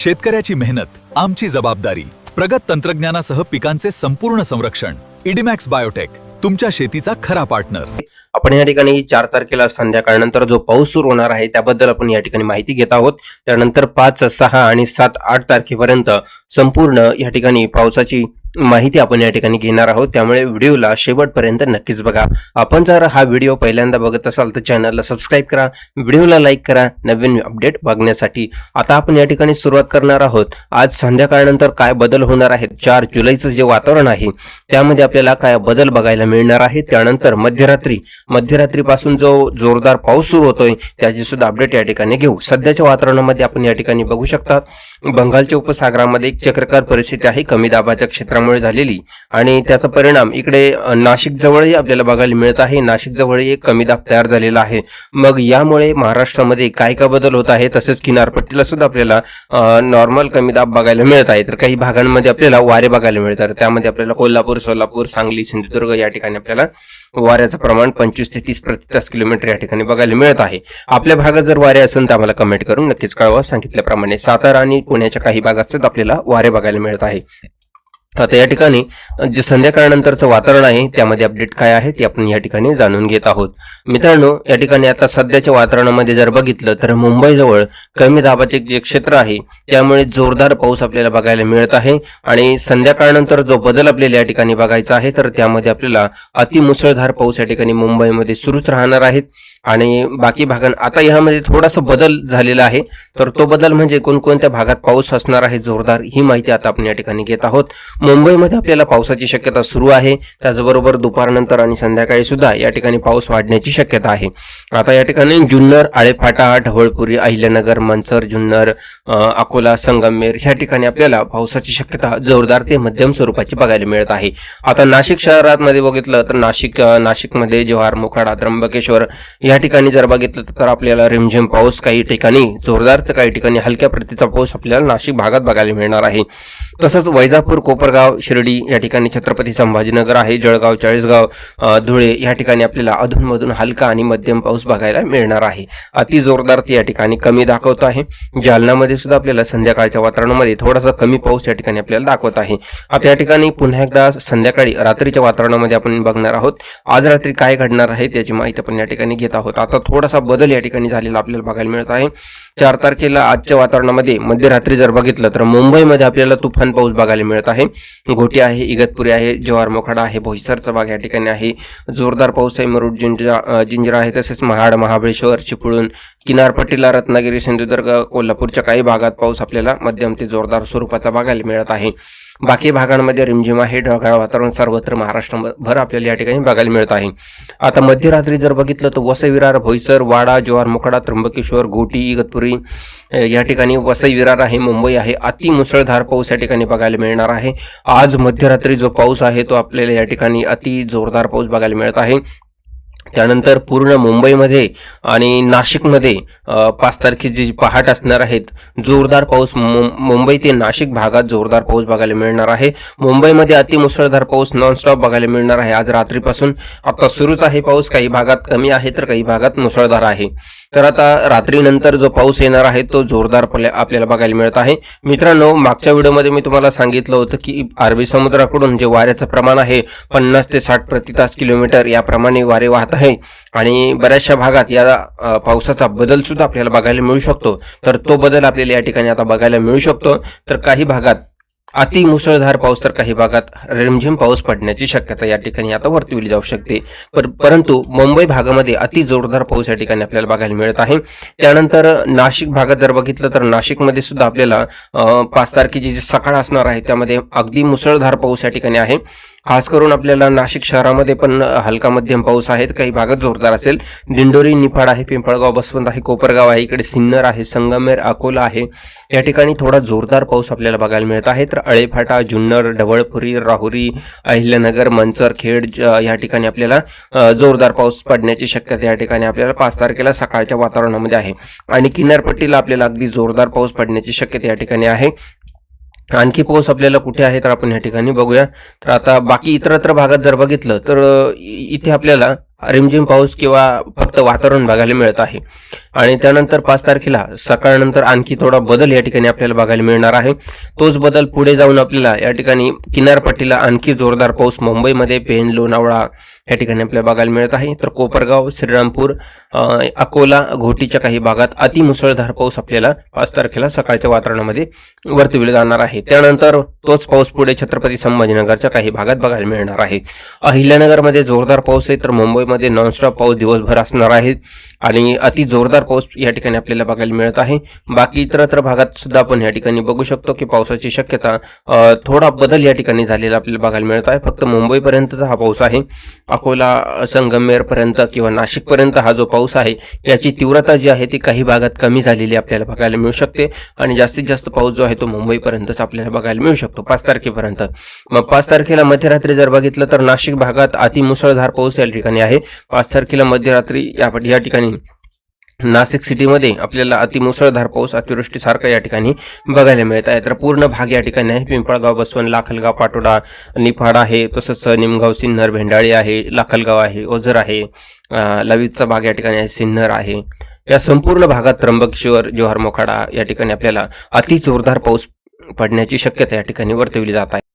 शेतकऱ्याची मेहनत आमची जबाबदारी. प्रगत तंत्रज्ञानासह पिकांचे संपूर्ण संरक्षण. इडीमॅक्स बायोटेक, तुमच्या शेतीचा खरा पार्टनर. आपण या ठिकाणी 4 तारखेला संध्याकाळनंतर जो पाऊस सुरू होणार आहे त्याबद्दल आपण या ठिकाणी माहिती घेत आहोत. त्यानंतर 5, 6 आणि 7, 8 तारखेपर्यंत संपूर्ण या ठिकाणी पावसाची माहिती आपण या ठिकाणी घेणार आहोत. त्यामुळे व्हिडिओला शेवटपर्यंत नक्कीच बघा. आपण जर हा व्हिडिओ पहिल्यांदा बघत असाल तर चॅनलला सबस्क्राईब करा, व्हिडिओला लाईक करा नवीन अपडेट बघण्यासाठी. आता आपण या ठिकाणी सुरुवात करणार आहोत. आज संध्याकाळनंतर काय बदल होणार आहेत, 4 जुलैचं जे वातावरण आहे त्यामध्ये आपल्याला काय बदल बघायला मिळणार आहे. त्यानंतर मध्यरात्रीपासून जो जोरदार पाऊस सुरू होतोय त्याची सुद्धा अपडेट या ठिकाणी घेऊ. सध्याच्या वातावरणामध्ये आपण या ठिकाणी बघू शकता बंगालच्या उपसागरामध्ये एक चक्राकार परिस्थिती आहे कमी दाबाच्या क्षेत्रामुळे झालेली, आणि त्याचा परिणाम इकडे नाशिक जवळही आपल्याला बघायला मिळत आहे. नाशिक जवळही एक कमी दाब तयार झालेला आहे. मग यामुळे महाराष्ट्रामध्ये काय काय बदल होत आहे, तसेच किनारपट्टीला सुद्धा आपल्याला नॉर्मल कमी दाब बघायला मिळत आहे. तर काही भागांमध्ये आपल्याला वारे बघायला मिळतात. त्यामध्ये आपल्याला कोल्हापूर, सोलापूर, सांगली, सिंधुदुर्ग या ठिकाणी आपल्याला वाऱ्याचं प्रमाण 25 ते 30 प्रति तास किलोमीटर या ठिकाणी बघायला मिळत आहे. आपल्या भागात जर वारे असेल तर आम्हाला कमेंट करून नक्कीच कळवा. सांगितल्याप्रमाणे सातारा आणि पुण्याच्या काही भागात सुद्धा आपल्याला वारे बघायला मिळत आहे. आता या ठिकाणी जे संध्याकाळनंतरचं वातावरण आहे त्यामध्ये अपडेट काय आहे ते आपण या ठिकाणी जाणून घेत आहोत. मित्रांनो, या ठिकाणी आता सध्याच्या वातावरणामध्ये जर बघितलं तर मुंबईजवळ कमी दाबाचे जे क्षेत्र आहे त्यामुळे जोरदार पाऊस आपल्याला बघायला मिळत आहे. आणि संध्याकाळनंतर जो बदल आपल्याला या ठिकाणी बघायचा आहे तर त्यामध्ये आपल्याला अतिमुसळधार पाऊस या ठिकाणी मुंबईमध्ये सुरूच राहणार आहेत. आणि बाकी भागां आता यामध्ये थोडासा बदल झालेला आहे. तर तो बदल म्हणजे कोणकोणत्या भागात पाऊस असणार आहे जोरदार, ही माहिती आता आपण या ठिकाणी घेत आहोत. मुंबईमध्ये आपल्याला पावसाची शक्यता सुरू आहे. त्याचबरोबर दुपारनंतर आणि संध्याकाळी सुद्धा या ठिकाणी पाऊस वाढण्याची शक्यता आहे. आता या ठिकाणी जुन्नर, आळेफाटा, ढवळपुरी, अहिल्यानगर, मनसर, जुन्नर, अकोला, संगमनेर ह्या ठिकाणी आपल्याला पावसाची शक्यता जोरदार ते मध्यम स्वरूपाची बघायला मिळत आहे. आता नाशिक शहरामध्ये बघितलं तर नाशिकमध्ये जव्हार, मोखाडा, त्र्यंबकेश्वर या ठिकाणी जर बघितलं तर आपल्याला रिमझिम पाऊस, काही ठिकाणी जोरदार तर काही ठिकाणी हलक्या प्रतीचा पाऊस आपल्याला नाशिक भागात बघायला मिळणार आहे. तसंच वैजापूर, कोपरगाव, शिर्डी या ठिकाणी छत्रपती संभाजीनगर आहे, जळगाव, चाळीसगाव, धुळे या ठिकाणी आपल्याला अधूनमधून हलका आणि मध्यम पाऊस बघायला मिळणार आहे. अति जोरदार या ठिकाणी कमी दाखवत आहे. जालन्यामध्ये सुद्धा आपल्याला संध्याकाळच्या वातावरणामध्ये थोडासा कमी पाऊस या ठिकाणी आपल्याला दाखवत आहे. आता या ठिकाणी पुन्हा एकदा संध्याकाळी रात्रीच्या वातावरणामध्ये आपण बघणार आहोत. आज रात्री काय घडणार आहे त्याची माहिती आपण या ठिकाणी घेत आहोत. आता थोडासा बदल या ठिकाणी झालेला आपल्याला बघायला मिळत आहे. 4 तारखेला आजच्या वातावरणामध्ये मध्यरात्री जर बघितलं तर मुंबईमध्ये आपल्याला तुफान पाऊस बघायला मिळत आहे. घोटी आहे, इगतपुरी आहे, जव्हार, मोखाडा आहे, बोईसरचा भाग या ठिकाणी आहे. जोरदार पाऊस आहे. मुरुड, जिंजरा आहे, तसेच महाड, महाबळेश्वर, चिपळूण किनारपट्टीला रत्नागिरी, सिंधुदुर्ग, कोल्हापूरच्या काही भागात पाऊस आपल्याला मध्यम ते जोरदार स्वरूपाचा बघायला मिळत आहे. बाकी भागांमध्ये रिमझिम आहे. ढगाळ वातावरण सर्वत्र महाराष्ट्रभर आपल्याला या ठिकाणी बघायला मिळत आहे. आता मध्यरात्री जर बघितलं तर वसई विरार, बोईसर, वाडा, जव्हार, मोखाडा, त्र्यंबकेश्वर, घोटी, इगतपुरी या ठिकाणी वसई विरार आहे, मुंबई आहे. अति मुसळधार पाऊस या ठिकाणी बघायला मिळणार आहे. आज मध्यरात्री जो पाऊस आहे तो आपल्याला या ठिकाणी अति जोरदार पाऊस बघायला मिळत आहे. त्यानंतर पूर्ण मुंबईमध्ये आणि नाशिकमध्ये 5 तारखेची जी पहाट असणार आहेत जोरदार पाऊस मुंबई ते नाशिक भागात जोरदार पाऊस बघायला मिळणार आहे. मुंबईमध्ये अतिमुसळधार पाऊस नॉनस्टॉप बघायला मिळणार आहे. आज रात्रीपासून आता सुरूच आहे पाऊस. काही भागात कमी आहे तर काही भागात मुसळधार आहे. तर आता रात्रीनंतर जो पाऊस येणार आहे तो जोरदार आपल्याला बघायला मिळत आहे. मित्रांनो, मागच्या व्हिडिओमध्ये मी तुम्हाला सांगितलं होतं की अरबी समुद्राकडून जे वाऱ्याचं प्रमाण आहे 50 ते 60 प्रति तास किलोमीटर याप्रमाणे वारे वाहत आहे. आणि बऱ्याचशा भागात या पावसाचा बदल सुद्धा आपल्याला बघायला मिळू शकतो. तर तो बदल आपल्याला या ठिकाणी आता बघायला मिळू शकतो. तर काही भागात अति मुसळधार पाऊस तर काही भागात रिमझिम पाऊस पडण्याची शक्यता या ठिकाणी आता वर्तविली जाऊ शकते. परंतु मुंबई भागामध्ये अति जोरदार पाऊस या ठिकाणी आपल्याला बघायला मिळत आहे. त्यानंतर नाशिक भागात जर बघितलं तर नाशिकमध्ये सुद्धा आपल्याला 5 तारखेची जी सकाळ असणार आहे त्यामध्ये अगदी मुसळधार पाऊस या ठिकाणी आहे. खास करून आपल्याला नाशिक शहरामध्ये पण हलका मध्यम पाऊस आहे. काही भागात जोरदार असेल. दिंडोरी, निफाड आहे, पिंपळगाव, बसवंत आहे, कोपरगाव आहे, इकडे सिन्नर आहे, संगमेर, अकोला आहे या ठिकाणी थोडा जोरदार पाऊस आपल्याला बघायला मिळत आहे. तर आळेफाटा, जुन्नर, ढवळपुरी, राहुरी, अहिल्यानगर, मनसर, खेड या ठिकाणी आपल्याला जोरदार पाऊस पडण्याची शक्यता या ठिकाणी आपल्याला 5 तारखेला सकाळच्या वातावरणामध्ये आहे. आणि किनारपट्टीला आपल्याला अगदी जोरदार पाऊस पडण्याची शक्यता या ठिकाणी आहे. आणखी पाऊस आपल्याला कुठे आहे तर आपण या ठिकाणी बघूया. तर आता बाकी इतरत्र भागात जर बघितलं तर इथे आपल्याला रिमझिम पाऊस किंवा फक्त वातावरण बघायला मिळत आहे. आणि त्यानंतर 5 तारखेला सकाळनंतर आणखी थोडा बदल या ठिकाणी आपल्याला बघायला मिळणार आहे. तोच बदल पुढे जाऊन आपल्याला या ठिकाणी किनारपट्टीला आणखी जोरदार पाऊस मुंबईमध्ये, पेन, लोणावळा या ठिकाणी आपल्याला बघायला मिळत आहे. तर कोपरगाव, श्रीरामपूर, अकोला, घोटीच्या काही भागात अतिमुसळधार पाऊस आपल्याला 5 तारखेला सकाळच्या वातावरणामध्ये वर्तविला जाणार आहे. त्यानंतर तोच पाऊस पुढे छत्रपती संभाजीनगरच्या काही भागात बघायला मिळणार आहे. अहिल्यानगरमध्ये जोरदार पाऊस आहे, तर मुंबईमध्ये नॉनस्टॉप पाऊस दिवसभर असणार आहे आणि अति जोरदार पाऊस या ठिकाणी आपल्याला बघायला मिळत आहे. बाकी इतरत्र भागात सुद्धा आपण या ठिकाणी बघू शकतो की पावसाची शक्यता थोडा बदल या ठिकाणी झालेला आपल्याला बघायला मिळत आहे. फक्त मुंबईपर्यंतचा हा पाऊस आहे. अकोला, संगमेर पर्यंत किंवा नाशिक पर्यंत हा जो पाऊस आहे याची तीव्रता जी आहे ती काही भागात कमी झालेली आपल्याला बघायला मिळू शकते आणि जास्तीत जास्त पाऊस जो आहे तो मुंबईपर्यंतच आपल्याला बघायला मिळू शकतो 5 तारखेपर्यंत. मग 5 तारखेला मध्यरात्री जर बघितलं तर नाशिक भागात अतिमुसळधार पाऊस या ठिकाणी आहे. 5 तारखेला मध्यरात्री या ठिकाणी नाशिक सिटीमध्ये आपल्याला अतिमुसळधार पाऊस, अतिवृष्टीसारखा या ठिकाणी बघायला मिळत आहे. तर पूर्ण भाग या ठिकाणी आहे. पिंपळगाव, बसवण, लाखलगाव, पाटोदा, निफाड आहे, तसंच निमगाव, सिन्नर, भेंडाळी आहे, लाखलगाव आहे, ओझर आहे, लवितचा भाग या ठिकाणी आहे, सिन्नर आहे. या संपूर्ण भागात त्र्यंबकेश्वर, जव्हार, मोखाडा या ठिकाणी आपल्याला अति जोरदार पाऊस पडण्याची शक्यता या ठिकाणी वर्तवली जात आहे.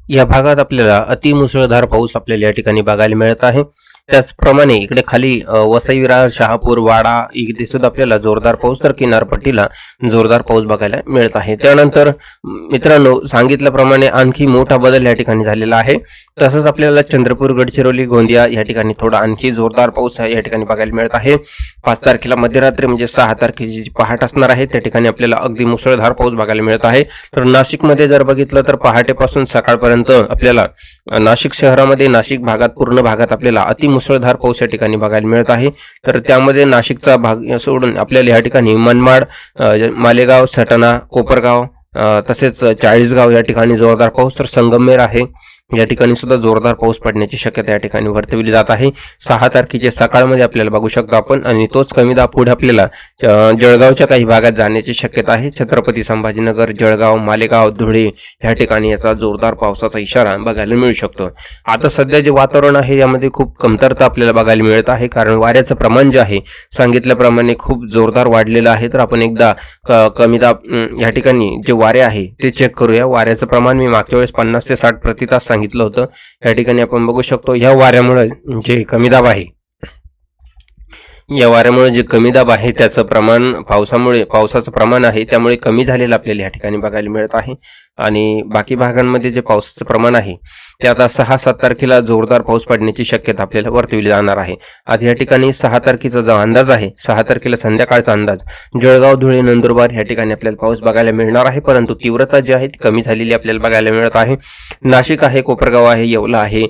या भागात आपल्याला अतिमुसळधार पाऊस आपल्याला या ठिकाणी बघायला मिळत आहे. त्याचप्रमाणे इकडे खाली वसई, विरार, शहापूर, वाडा इथे सुद्धा आपल्याला जोरदार पाऊस, तर किनारपट्टीला जोरदार पाऊस बघायला मिळत आहे. त्यानंतर मित्रांनो सांगितल्याप्रमाणे आणखी मोठा बदल या ठिकाणी झालेला आहे. तसंच आपल्याला चंद्रपूर, गडचिरोली, गोंदिया या ठिकाणी थोडा आणखी जोरदार पाऊस या ठिकाणी बघायला मिळत आहे. 5 तारखेला मध्यरात्री म्हणजे 6 तारखेची जी पहाट असणार आहे त्या ठिकाणी आपल्याला अगदी मुसळधार पाऊस बघायला मिळत आहे. तर नाशिकमध्ये जर बघितलं तर पहाटेपासून सकाळपर्यंत आपल्याला नाशिक शहरामध्ये, नाशिक भागात, पूर्ण भागात आपल्याला अतिमुसळधार पाऊस या ठिकाणी बघायला मिळत आहे. तर त्यामध्ये नाशिकचा भाग सोडून आपल्याला या ठिकाणी मनमाड, मालेगाव, सटाणा, कोपरगाव, तसेच चाळीसगाव या ठिकाणी जोरदार पाऊस, तर संगमेर आहे या ठिकाणी सुद्धा जोरदार पाऊस पडण्याची शक्यता या ठिकाणी वर्तवली जात आहे. 6 तारखेच्या सकाळमध्ये आपल्याला बघू शकतो आपण. आणि तोच कमी दाब पुढे आपल्याला जळगावच्या काही भागात जाण्याची शक्यता आहे. छत्रपती संभाजीनगर, जळगाव, मालेगाव, धुळे या ठिकाणी याचा जोरदार पावसाचा इशारा बघायला मिळू शकतो. आता सध्या जे वातावरण आहे यामध्ये खूप कमतरता आपल्याला बघायला मिळत आहे, कारण वाऱ्याचं प्रमाण जे आहे सांगितल्याप्रमाणे खूप जोरदार वाढलेलं आहे. तर आपण एकदा कमी दाब या ठिकाणी जे वारे आहे ते चेक करूया. वाऱ्याचं प्रमाण मी मागच्या वेळेस 50 ते 60 प्रति तास सांगितलं होतं. या ठिकाणी आपण बघू शकतो या वाऱ्यामुळे जे कमी दाब आहे, जे कमी दाब आहे त्याचं प्रमाण पावसाचं प्रमाण आहे त्यामुळे कमी झालेलं आपल्याला या ठिकाणी बघायला मिळत आहे. आणि बाकी भागांमध्ये जे पावसाचं प्रमाण आहे ते आता 6-7 तारखेला जोरदार पाऊस पडण्याची शक्यता आपल्याला वर्तवली जाणार आहे. आज या ठिकाणी 6 तारखेचा जो अंदाज आहे, 6 तारखेला संध्याकाळचा अंदाज, जळगाव, धुळे, नंदुरबार या ठिकाणी आपल्याला पाऊस बघायला मिळणार आहे, परंतु तीव्रता जी आहे ती कमी झालेली आपल्याला बघायला मिळत आहे. नाशिक आहे, कोपरगाव आहे, येवला आहे,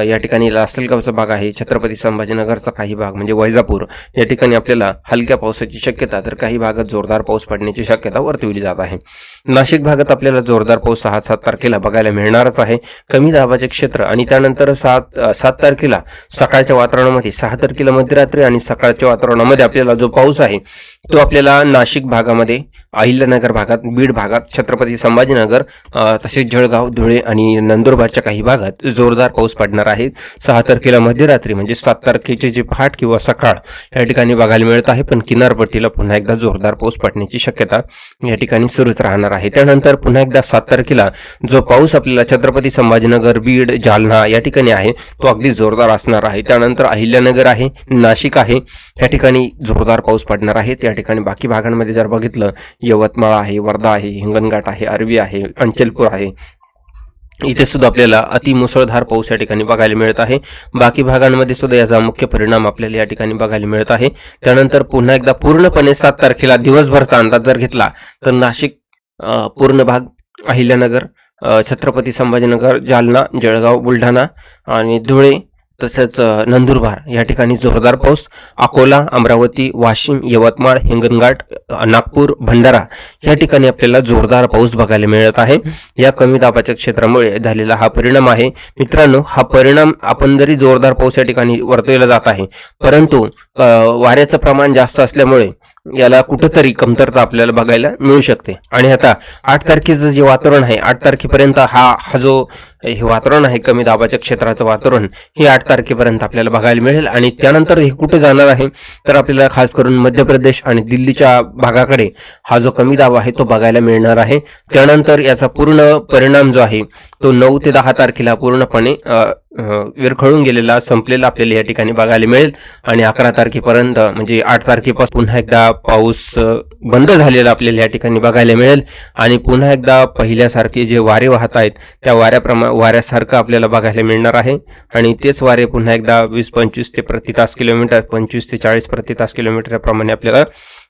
या ठिकाणी लासलगावचा भाग आहे, छत्रपती संभाजीनगरचा काही भाग म्हणजे वैजापूर या ठिकाणी आपल्याला हलक्या पावसाची शक्यता, तर काही भागात जोरदार पाऊस पडण्याची शक्यता वर्तवली जात आहे. नाशिक भागात आपल्याला जोरदार पाऊस 6-7 तारखेला बघायला मिळणारच आहे. कमी दाबाचे क्षेत्र. आणि त्यानंतर 7 तारखेला सकाळच्या वातावरणामध्ये, 6 तारखेला मध्यरात्री आणि सकाळच्या वातावरणामध्ये आपल्याला जो पाऊस आहे तो आपल्याला नाशिक भागामध्ये, अहिल्यानगर भागात, बीड भागात, छत्रपती संभाजीनगर, तसेच जळगाव, धुळे आणि नंदुरबारच्या काही भागात जोरदार पाऊस पडणार आहे. 6 तारखेला मध्यरात्री म्हणजे 7 तारखेची जी पहाट किंवा सकाळ या ठिकाणी बघायला मिळत आहे. पण किनारपट्टीला पुन्हा एकदा जोरदार पाऊस पडण्याची शक्यता या ठिकाणी सुरूच राहणार आहे. त्यानंतर पुन्हा एकदा 7 तारखेला जो पाऊस आपल्याला छत्रपती संभाजीनगर, बीड, जालना या ठिकाणी आहे तो अगदी जोरदार असणार आहे. त्यानंतर अहिल्यानगर आहे, नाशिक आहे, या ठिकाणी जोरदार पाऊस पडणार आहे. त्या ठिकाणी बाकी भागांमध्ये जर बघितलं, यवतमाळ आहे, वर्धा आहे, हिंगणघाट आहे, अरवी आहे, अंचलपूर आहे, इथे सुद्धा आपल्याला अतिमुसळधार पाऊस या ठिकाणी बघायला मिळत आहे. बाकी भागांमध्ये सुद्धा याचा मुख्य परिणाम आपल्याला या ठिकाणी बघायला मिळत आहे. त्यानंतर पुन्हा एकदा पूर्णपणे 7 तारखेला दिवसभरचा अंदाज जर घेतला तर नाशिक पूर्ण भाग, अहिल्यानगर, छत्रपती संभाजीनगर, जालना, जळगाव, बुलढाणा आणि धुळे, तसेच नंदुरबार या ठिकाणी जोरदार पाऊस, अकोला, अमरावती, वाशिम, यवतमाळ, हिंगणघाट, नागपूर, भंडारा या ठिकाणी आपल्याला जोरदार पाऊस बघायला मिळत आहे. या कमी दाबाच्या क्षेत्रामुळे झालेला हा परिणाम आहे. मित्रांनो, हा परिणाम आपण जरी जोरदार पाऊस या ठिकाणी वर्तवला जात आहे, परंतु वाऱ्याचं प्रमाण जास्त असल्यामुळे याला कुठंतरी कमतरता आपल्याला बघायला मिळू शकते. आणि आता 8 तारखेचं जे वातावरण आहे, 8 तारखेपर्यंत हा जो हे वातावरण आहे कमी दाबाच्या क्षेत्राचं वातावरण, हे 8 तारखेपर्यंत आपल्याला बघायला मिळेल. आणि त्यानंतर हे कुठे जाणार आहे तर आपल्याला खास करून मध्य प्रदेश आणि दिल्लीच्या भागाकडे हा जो कमी दाब आहे तो बघायला मिळणार आहे. त्यानंतर याचा पूर्ण परिणाम जो आहे तो 9 ते 10 तारखेला पूर्णपणे विरघळून गेलेला, संपलेला आपल्याला या ठिकाणी बघायला मिळेल. आणि 11 तारखेपर्यंत म्हणजे 8 तारखेपासून पुन्हा एकदा पाऊस बंद झालेला आपल्याला या ठिकाणी बघायला मिळेल. आणि पुन्हा एकदा पहिल्यासारखे जे वारे वाहत आहेत त्या वाऱ्यासारखं आपल्याला बघायला मिळणार आहे. आणि तेच वारे पुन्हा एकदा 20-25 ते प्रति तास किलोमीटर, 25 ते 40 प्रति तास किलोमीटर प्रमाणे आपल्याला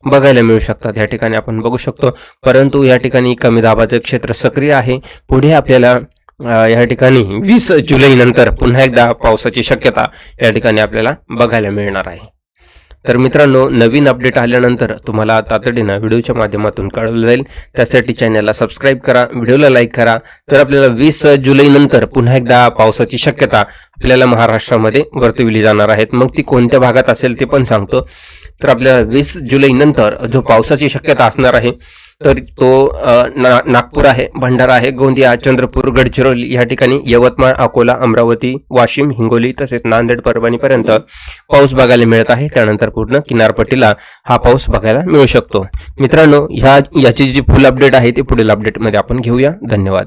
बघायला मिळू शकतात या ठिकाणी आपण बघू शकतो. परंतु या ठिकाणी कमी दाबाचं क्षेत्र सक्रिय आहे. पुढे आपल्याला या ठिकाणी 20 जुलै नंतर पुन्हा एकदा पावसाची शक्यता या ठिकाणी आपल्याला बघायला मिळणार आहे. तर मित्रांनो, नवीन अपडेट आल्यानंतर तुम्हाला तातडीनं व्हिडिओच्या माध्यमातून कळवलं जाईल. त्यासाठी चॅनलला सबस्क्राईब करा, व्हिडिओला लाईक करा. तर आपल्याला 20 जुलै नंतर पुन्हा एकदा पावसाची शक्यता आपल्याला महाराष्ट्रामध्ये वर्तविली जाणार आहेत. मग ती कोणत्या भागात असेल ते पण सांगतो. तर आपल्याला 20 जुलै नंतर जो पावसाची शक्यता असणार आहे तर तो नागपूर आहे, भंडारा आहे, गोंदिया, चंद्रपूर, गडचिरोली या ठिकाणी, यवतमाळ, अकोला, अमरावती, वाशिम, हिंगोली तसेच नांदेड, परभणीपर्यंत पाऊस बघायला मिळत आहे. त्यानंतर पूर्ण किनारपट्टीला हा पाऊस बघायला मिळू शकतो. मित्रांनो, याची जी फुल अपडेट आहे ती पुढील अपडेटमध्ये आपण घेऊया. धन्यवाद.